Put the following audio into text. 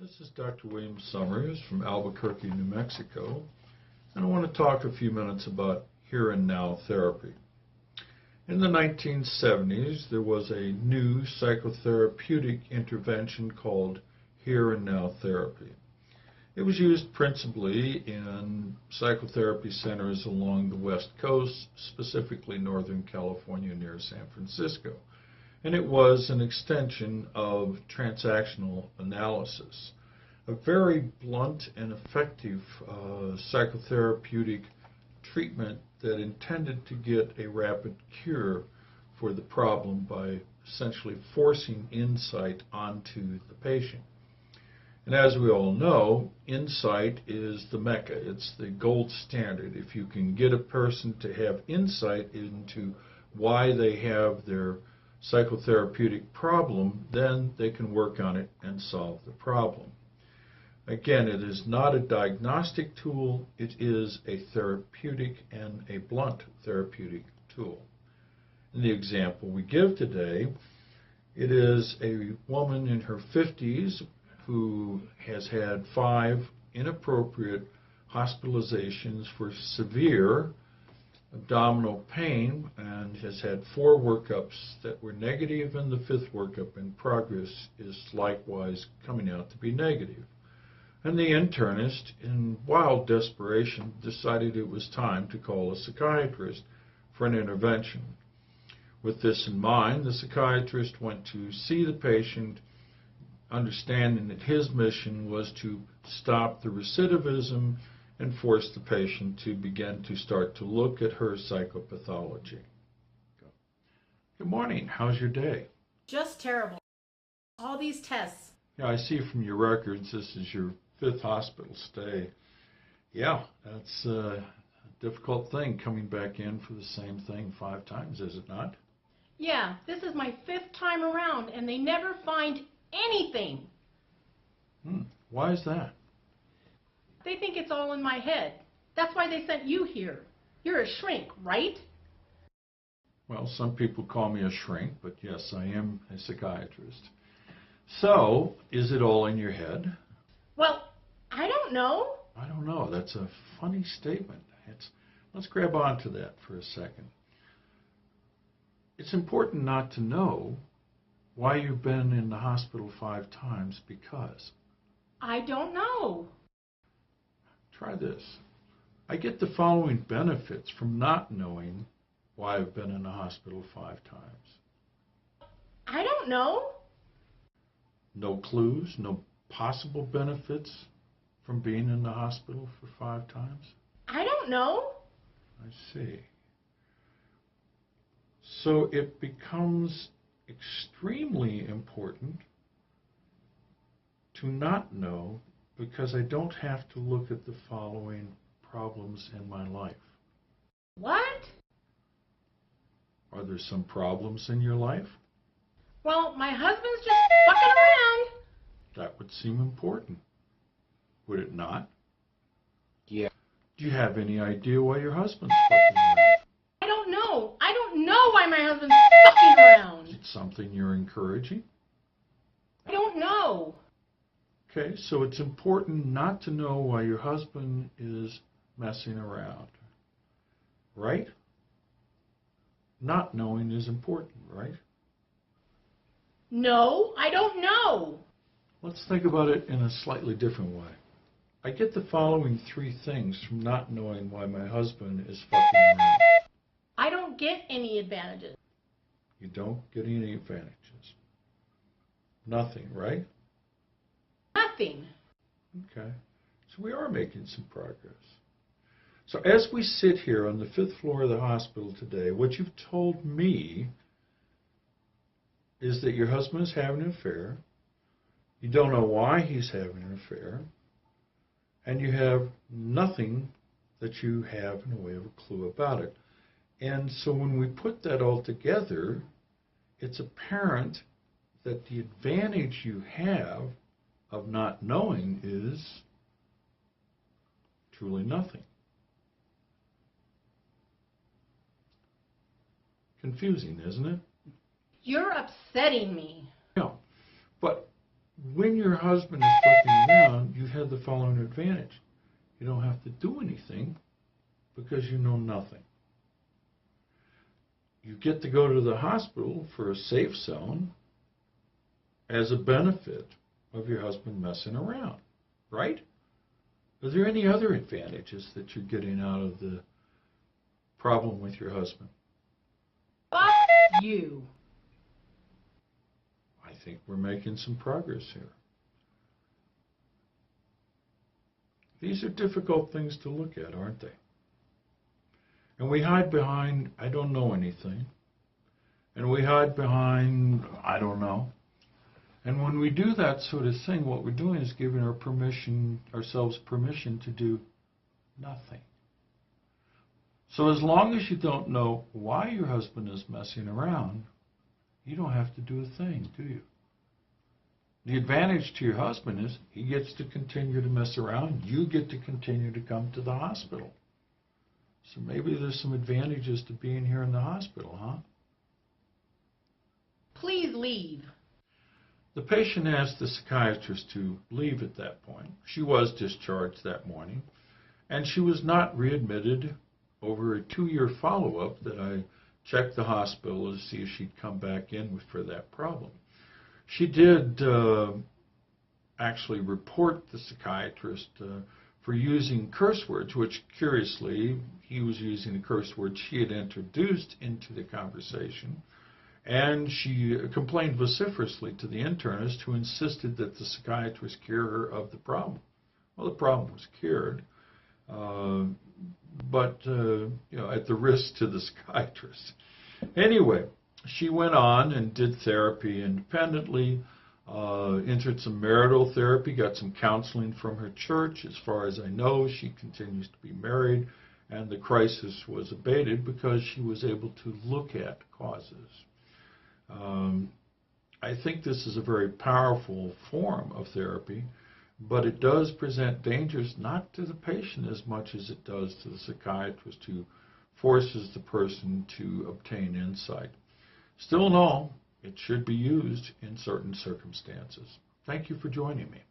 This is Dr. William Summers from Albuquerque, New Mexico, and I want to talk a few minutes about here and now therapy. In the 1970s, there was a new psychotherapeutic intervention called here and now therapy. It was used principally in psychotherapy centers along the West Coast, specifically Northern California near San Francisco. And it was an extension of transactional analysis, a very blunt and effective psychotherapeutic treatment that intended to get a rapid cure for the problem by essentially forcing insight onto the patient. And as we all know, insight is the mecca. It's the gold standard. If you can get a person to have insight into why they have their psychotherapeutic problem, then they can work on it and solve the problem. Again, it is not a diagnostic tool, it is a therapeutic and a blunt therapeutic tool. In the example we give today, it is a woman in her 50s who has had 5 inappropriate hospitalizations for severe abdominal pain and has had 4 workups that were negative, and the 5th workup in progress is likewise coming out to be negative. And the internist, in wild desperation, decided it was time to call a psychiatrist for an intervention. With this in mind, the psychiatrist went to see the patient, understanding that his mission was to stop the recidivism and force the patient to begin to start to look at her psychopathology. Good morning. How's your day? Just terrible. All these tests. Yeah, I see from your records this is your 5th hospital stay. Yeah, that's a difficult thing coming back in for the same thing 5 times, is it not? Yeah, this is my 5th time around and they never find anything. Why is that? They think it's all in my head. That's why they sent you here. You're a shrink, right? Well, some people call me a shrink, but yes, I am a psychiatrist. So, is it all in your head? Well, I don't know. I don't know. That's a funny statement. Let's grab onto that for a second. It's important not to know why you've been in the hospital 5 times because. I don't know. Try this. I get the following benefits from not knowing why I've been in the hospital 5 times. I don't know. No clues, no possible benefits from being in the hospital for 5 times? I don't know. I see. So it becomes extremely important to not know because I don't have to look at the following problems in my life. What? Are there some problems in your life? Well, my husband's just fucking around. That would seem important. Would it not? Yeah. Do you have any idea why your husband's fucking around? I don't know. I don't know why my husband's fucking around. Is it something you're encouraging? I don't know. Okay, so it's important not to know why your husband is messing around, right? Not knowing is important, right? No, I don't know. Let's think about it in a slightly different way. I get the following 3 things from not knowing why my husband is fucking around. I don't get any advantages. You don't get any advantages. Nothing, right? Nothing. Okay. So we are making some progress. So as we sit here on the 5th floor of the hospital today, what you've told me is that your husband is having an affair. You don't know why he's having an affair. And you have nothing that you have in a way of a clue about it. And so when we put that all together, it's apparent that the advantage you have of not knowing is truly nothing. Confusing, isn't it? You're upsetting me. Yeah, but when your husband is looking around, you have the following advantage. You don't have to do anything because you know nothing. You get to go to the hospital for a safe zone as a benefit of your husband messing around, right? Are there any other advantages that you're getting out of the problem with your husband? Fuck you. I think we're making some progress here. These are difficult things to look at, aren't they? And we hide behind, I don't know anything. And we hide behind, I don't know. And when we do that sort of thing, what we're doing is giving ourselves permission to do nothing. So as long as you don't know why your husband is messing around, you don't have to do a thing, do you? The advantage to your husband is he gets to continue to mess around. You get to continue to come to the hospital. So maybe there's some advantages to being here in the hospital, huh? Please leave. The patient asked the psychiatrist to leave at that point. She was discharged that morning, and she was not readmitted. Over a 2-year follow-up that I checked the hospital to see if she'd come back in for that problem. She did actually report the psychiatrist for using curse words, which curiously, he was using the curse words she had introduced into the conversation. And she complained vociferously to the internist, who insisted that the psychiatrist cure her of the problem. Well, the problem was cured, but at the risk to the psychiatrist. Anyway, she went on and did therapy independently, entered some marital therapy, got some counseling from her church. As far as I know, she continues to be married, and the crisis was abated because she was able to look at causes. I think this is a very powerful form of therapy, but it does present dangers not to the patient as much as it does to the psychiatrist, who forces the person to obtain insight. Still in all, it should be used in certain circumstances. Thank you for joining me.